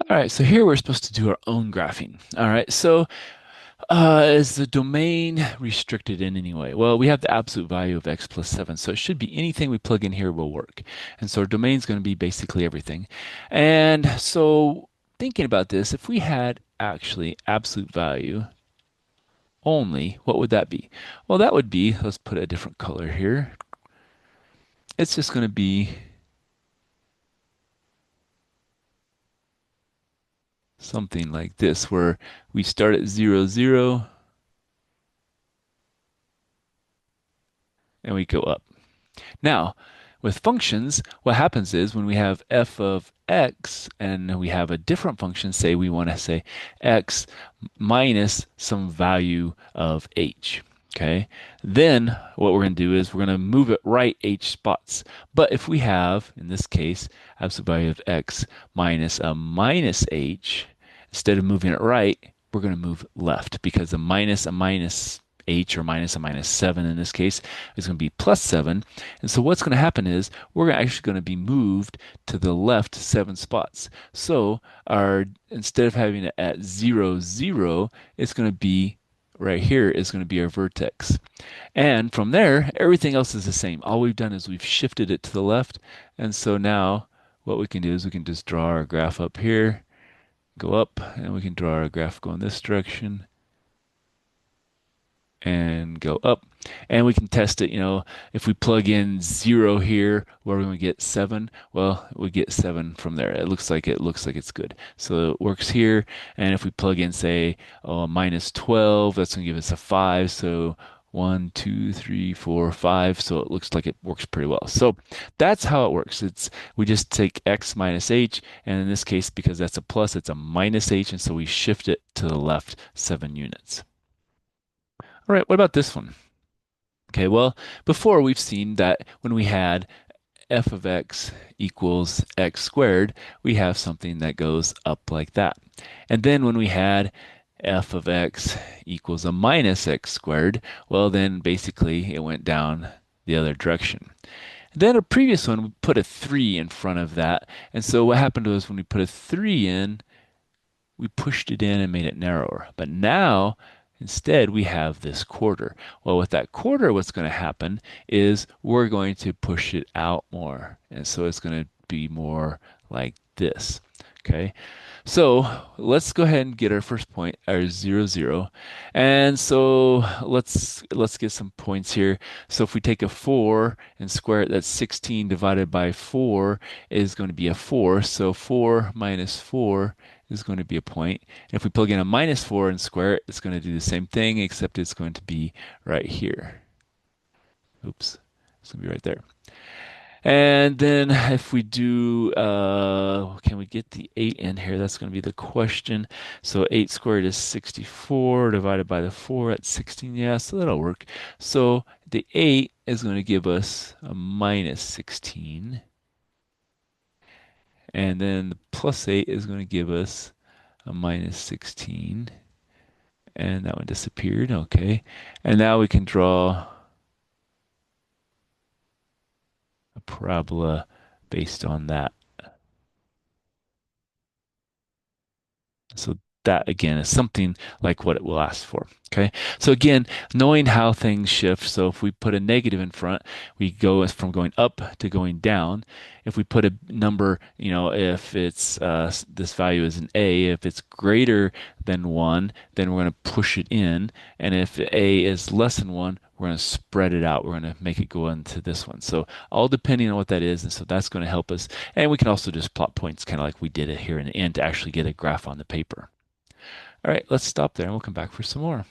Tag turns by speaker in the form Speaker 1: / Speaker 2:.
Speaker 1: All right, so here we're supposed to do our own graphing. All right, so is the domain restricted in any way? Well, we have the absolute value of x plus 7, so it should be anything we plug in here will work. And so our domain is going to be basically everything. And so thinking about this, if we had actually absolute value only, what would that be? Well, that would be, let's put a different color here. It's just going to be something like this, where we start at 0, 0, and we go up. Now, with functions, what happens is when we have f of x and we have a different function, say we want to say x minus some value of h. Okay, then what we're going to do is we're going to move it right h spots. But if we have, in this case, absolute value of x minus a minus h, instead of moving it right, we're going to move left because a minus h or minus a minus 7 in this case is going to be plus 7. And so what's going to happen is we're actually going to be moved to the left 7 spots. So our instead of having it at 0, 0, it's going to be right here is going to be our vertex. And from there, everything else is the same. All we've done is we've shifted it to the left. And so now what we can do is we can just draw our graph up here, go up, and we can draw our graph going this direction and go up. And we can test it, if we plug in 0 here, where are we going to get 7? Well, we get 7 from there. It looks like it's good. So it works here. And if we plug in, say, minus 12, that's going to give us a 5. So 1, 2, 3, 4, 5. So it looks like it works pretty well. So that's how it works. We just take x minus h, and in this case, because that's a plus, it's a minus h, and so we shift it to the left 7 units. All right, what about this one? Okay, well, before we've seen that when we had f of x equals x squared, we have something that goes up like that. And then when we had f of x equals a minus x squared, well, then basically it went down the other direction. Then a previous one, we put a 3 in front of that. And so what happened was when we put a 3 in, we pushed it in and made it narrower. But now, instead, we have this quarter. Well, with that quarter, what's going to happen is we're going to push it out more. And so it's going to be more like this. Okay. So let's go ahead and get our first point, our 0, 0. And so let's get some points here. So if we take a 4 and square it, that's 16 divided by 4 is going to be a 4. So 4 minus 4 is going to be a point. And if we plug in a minus 4 and square it, it's going to do the same thing, except it's going to be right here. Oops, it's going to be right there. And then if we do, can we get the 8 in here? That's going to be the question. So 8 squared is 64 divided by the 4 at 16. Yeah, so that'll work. So the 8 is going to give us a minus 16. And then the plus 8 is going to give us a minus 16. And that one disappeared. Okay. And now we can draw a parabola based on that. So that again is something like what it will ask for. Okay. So again, knowing how things shift. So if we put a negative in front, we go from going up to going down. If we put a number, if it's this value is an A, if it's greater than 1, then we're going to push it in. And if A is less than 1, we're going to spread it out. We're going to make it go into this one. So all depending on what that is. And so that's going to help us. And we can also just plot points kind of like we did it here in the end to actually get a graph on the paper. All right, let's stop there and we'll come back for some more.